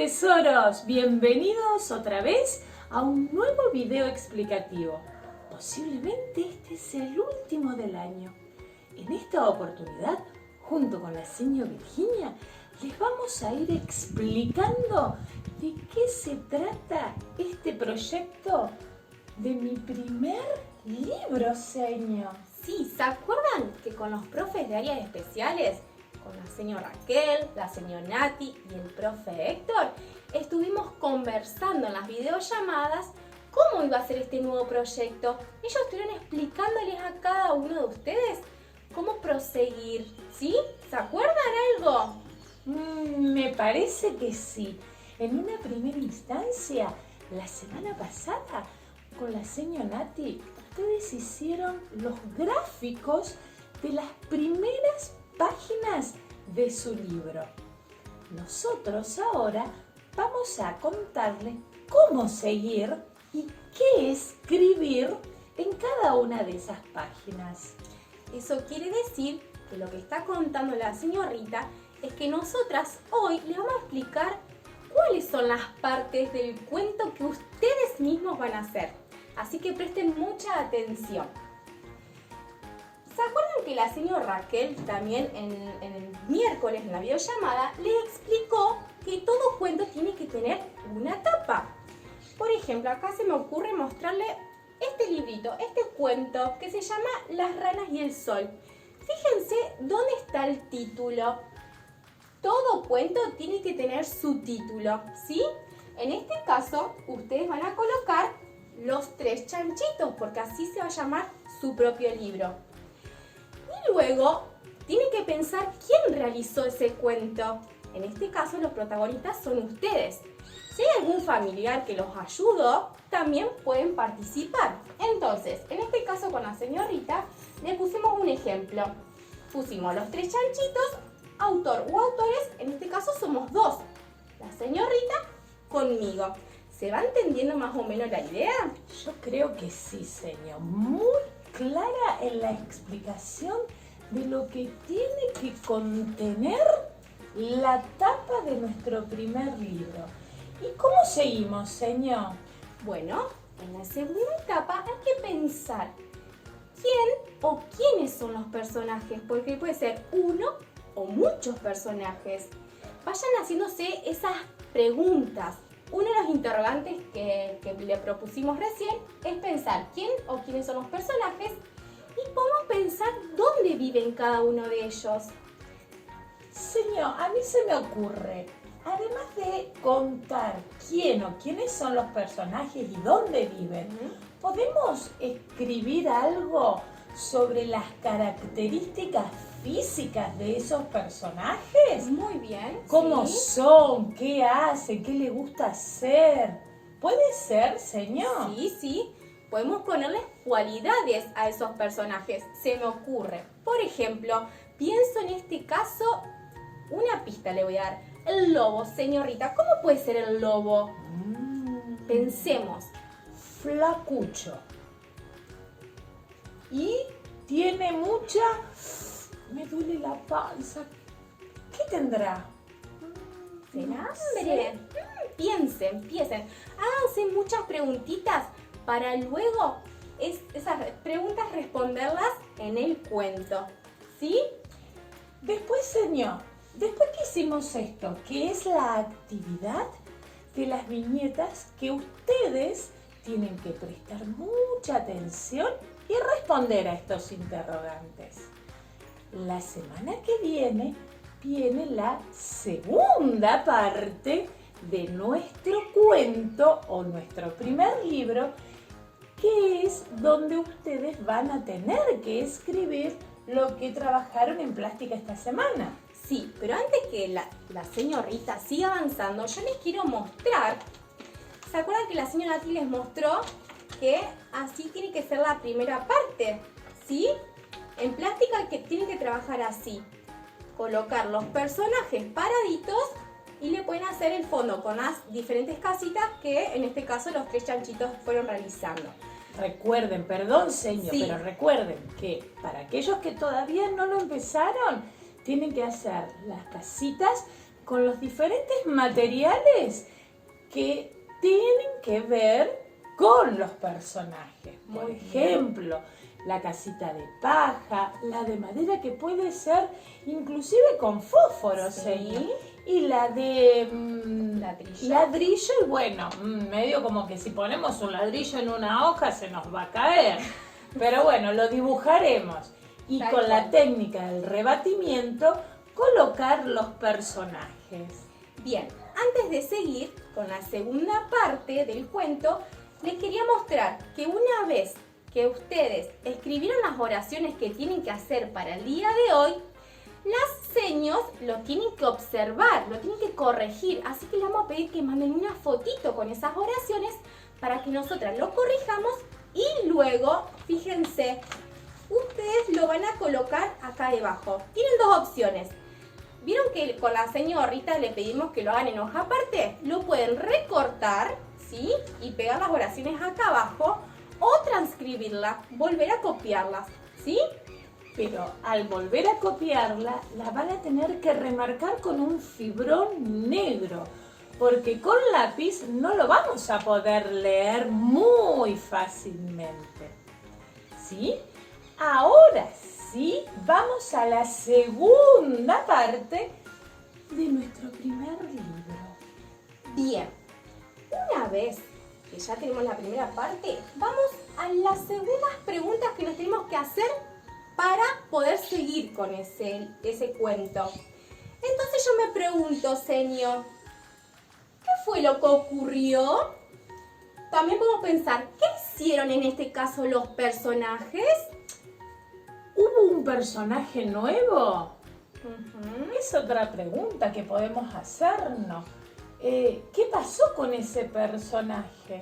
tesoros, bienvenidos otra vez a un nuevo video explicativo. Posiblemente este es el último del año. En esta oportunidad, junto con la señora Virginia, les vamos a ir explicando de qué se trata este proyecto de mi primer libro, señor. Sí, ¿se acuerdan que con los profes de áreas especiales, con la señora Raquel, la señora Nati y el profe Héctor, estuvimos conversando en las videollamadas cómo iba a ser este nuevo proyecto? Ellos estuvieron explicándoles a cada uno de ustedes cómo proseguir, ¿sí? ¿Se acuerdan algo? Me parece que sí. En una primera instancia, la semana pasada, con la señora Nati, ustedes hicieron los gráficos de las primeras páginas de su libro. Nosotros ahora vamos a contarles cómo seguir y qué escribir en cada una de esas páginas. Eso quiere decir que lo que está contando la señorita es que nosotras hoy les vamos a explicar cuáles son las partes del cuento que ustedes mismos van a hacer. Así que presten mucha atención. ¿Se acuerdan que la señora Raquel también en el miércoles en la videollamada les explicó que todo cuento tiene que tener una tapa? Por ejemplo, acá se me ocurre mostrarle este librito, este cuento que se llama Las ranas y el sol. Fíjense dónde está el título. Todo cuento tiene que tener su título, ¿sí? En este caso, ustedes van a colocar los 3 chanchitos, porque así se va a llamar su propio libro. Y luego, tienen que pensar quién realizó ese cuento. En este caso, los protagonistas son ustedes. Si hay algún familiar que los ayudó, también pueden participar. Entonces, en este caso con la señorita, le pusimos un ejemplo. Pusimos los 3 chanchitos, autor o autores, en este caso somos 2. La señorita conmigo. ¿Se va entendiendo más o menos la idea? Yo creo que sí, señor. Muy clara en la explicación de lo que tiene que contener la tapa de nuestro primer libro. ¿Y cómo seguimos, señor? Bueno, en la segunda etapa hay que pensar quién o quiénes son los personajes, porque puede ser uno o muchos personajes. Vayan haciéndose esas preguntas. Uno de los interrogantes que le propusimos recién es pensar quién o quiénes son los personajes y podemos pensar dónde viven cada uno de ellos. Señor, a mí se me ocurre, además de contar quién o quiénes son los personajes y dónde viven, ¿podemos escribir algo sobre las características físicas de esos personajes? Muy bien. ¿Cómo sí. son? ¿Qué hacen? ¿Qué les gusta hacer? ¿Puede ser, señor? Sí. Podemos ponerles cualidades a esos personajes. Se me ocurre. Por ejemplo, pienso en este caso, una pista le voy a dar. El lobo, señorita. ¿Cómo puede ser el lobo? Pensemos. Flacucho. Y tiene mucha... Me duele la panza. ¿Qué tendrá? ¿Será Sí. hambre? Piensen. Háganse muchas preguntitas para luego esas preguntas responderlas en el cuento. ¿Sí? Después, señor, después que hicimos esto, que es la actividad de las viñetas que ustedes tienen que prestar mucha atención y responder a estos interrogantes. La semana que viene la segunda parte de nuestro cuento o nuestro primer libro, que es donde ustedes van a tener que escribir lo que trabajaron en plástica esta semana. Sí, pero antes que la señorita siga avanzando, yo les quiero mostrar. ¿Se acuerdan que la señora Nati les mostró que así tiene que ser la primera parte? ¿Sí? En plástica que tienen que trabajar así. Colocar los personajes paraditos y le pueden hacer el fondo con las diferentes casitas que en este caso los 3 chanchitos fueron realizando. Recuerden, perdón señor, Sí. pero recuerden que para aquellos que todavía no lo empezaron, tienen que hacer las casitas con los diferentes materiales que tienen que ver con los personajes. Por Muy bien. ejemplo, la casita de paja, la de madera que puede ser inclusive con fósforo, Sí. señor. Y la de Ladrillo. ladrillo, y bueno, medio como que si ponemos un ladrillo en una hoja se nos va a caer. Pero bueno, lo dibujaremos. Y Tal con la cual. técnica del rebatimiento, colocar los personajes. Bien, antes de seguir con la segunda parte del cuento, les quería mostrar que una vez que ustedes escribieron las oraciones que tienen que hacer para el día de hoy, las seños lo tienen que observar, lo tienen que corregir. Así que les vamos a pedir que manden una fotito con esas oraciones para que nosotras lo corrijamos y luego, fíjense, ustedes lo van a colocar acá debajo. Tienen dos opciones. ¿Vieron que con la señorita le pedimos que lo hagan en hoja aparte? Lo pueden recortar, ¿sí? Y pegar las oraciones acá abajo o transcribirla, volver a copiarlas, ¿sí? Pero al volver a copiarla, la van a tener que remarcar con un fibrón negro, porque con lápiz no lo vamos a poder leer muy fácilmente. ¿Sí? Ahora sí, vamos a la segunda parte de nuestro primer libro. Bien, una vez que ya tenemos la primera parte, vamos a las segundas preguntas que nos tenemos que hacer para poder seguir con ese cuento. Entonces yo me pregunto, señor, ¿qué fue lo que ocurrió? También podemos pensar, ¿qué hicieron en este caso los personajes? ¿Hubo un personaje nuevo? Ujú. Es otra pregunta que podemos hacernos. ¿Qué pasó con ese personaje?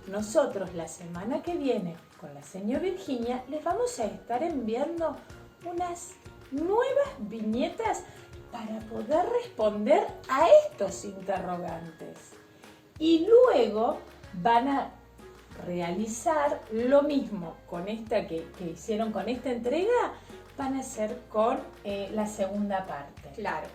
Nosotros la semana que viene con la señora Virginia les vamos a estar enviando unas nuevas viñetas para poder responder a estos interrogantes. Y luego van a realizar lo mismo con esta que hicieron con esta entrega, van a hacer con la segunda parte. Claro.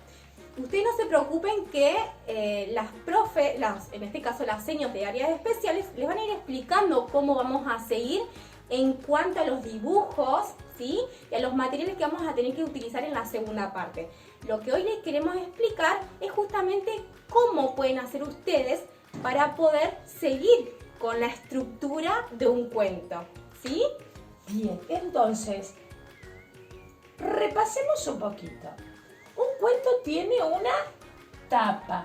Ustedes no se preocupen que en este caso las señas de áreas especiales, les van a ir explicando cómo vamos a seguir en cuanto a los dibujos, ¿sí? Y a los materiales que vamos a tener que utilizar en la segunda parte. Lo que hoy les queremos explicar es justamente cómo pueden hacer ustedes para poder seguir con la estructura de un cuento, ¿sí? Bien, entonces, repasemos un poquito. Un cuento tiene una tapa,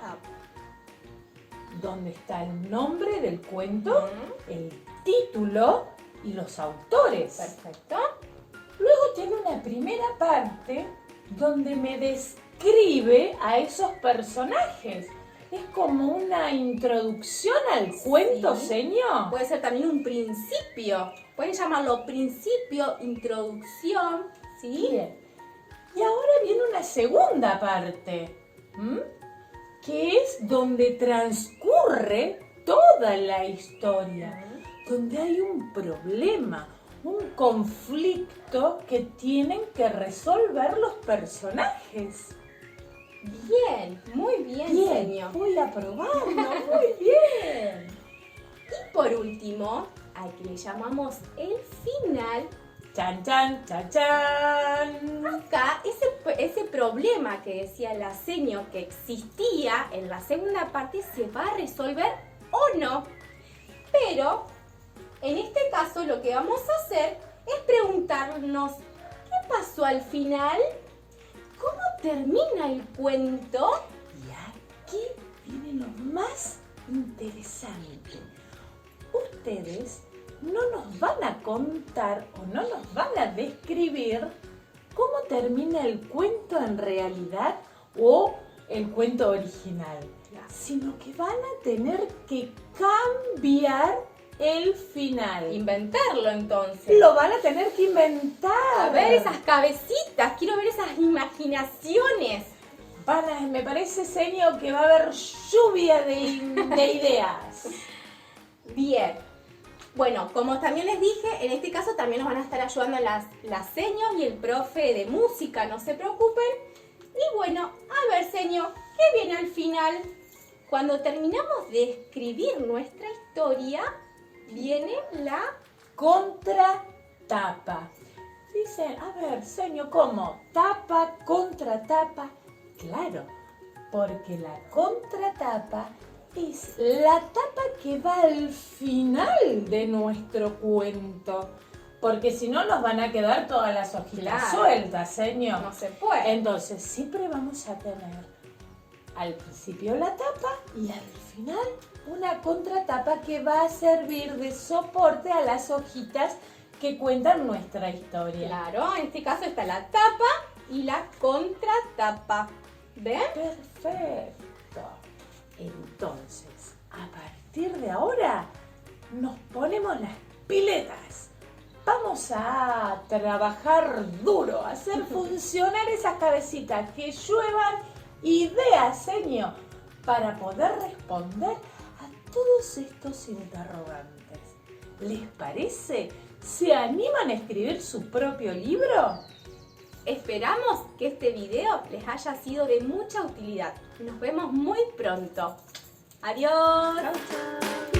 donde está el nombre del cuento, el título y los autores. Perfecto. Luego tiene una primera parte donde me describe a esos personajes. Es como una introducción al cuento, Sí. señor. Puede ser también un principio. Pueden llamarlo principio, introducción, ¿sí? Bien. Y ahora viene una segunda parte, que es donde transcurre toda la historia, donde hay un problema, un conflicto que tienen que resolver los personajes. Bien, muy bien, señor. Voy a probarlo, muy bien. Y por último, al que le llamamos el final, Chan, chan, chan, chan. acá ese problema que decía la seño que existía en la segunda parte se va a resolver o no. Pero en este caso lo que vamos a hacer es preguntarnos ¿qué pasó al final? ¿Cómo termina el cuento? Y aquí viene lo más interesante. Ustedes no nos van a contar o no nos van a describir cómo termina el cuento en realidad o el cuento original, sino que van a tener que cambiar el final. Inventarlo entonces. Lo van a tener que inventar. A ver esas cabecitas, quiero ver esas imaginaciones. Me parece, señor, que va a haber lluvia de ideas. Bien. Bueno, como también les dije, en este caso también nos van a estar ayudando las seños y el profe de música, no se preocupen. Y bueno, a ver, señor, ¿qué viene al final? Cuando terminamos de escribir nuestra historia, viene la... Contratapa. Dicen, a ver, señor, ¿cómo? Tapa, contratapa. Claro, porque la contratapa es la tapa que va al final de nuestro cuento. Porque si no nos van a quedar todas las hojitas sueltas, señor. No se puede. Entonces, siempre vamos a tener al principio la tapa y al final una contratapa que va a servir de soporte a las hojitas que cuentan nuestra historia. Claro, en este caso está la tapa y la contratapa. ¿Ven? Perfecto. Entonces, a partir de ahora, nos ponemos las piletas. Vamos a trabajar duro, a hacer funcionar esas cabecitas, que lluevan ideas, señor, para poder responder a todos estos interrogantes. ¿Les parece? ¿Se animan a escribir su propio libro? Esperamos que este video les haya sido de mucha utilidad. Nos vemos muy pronto. Adiós. Chau, chau.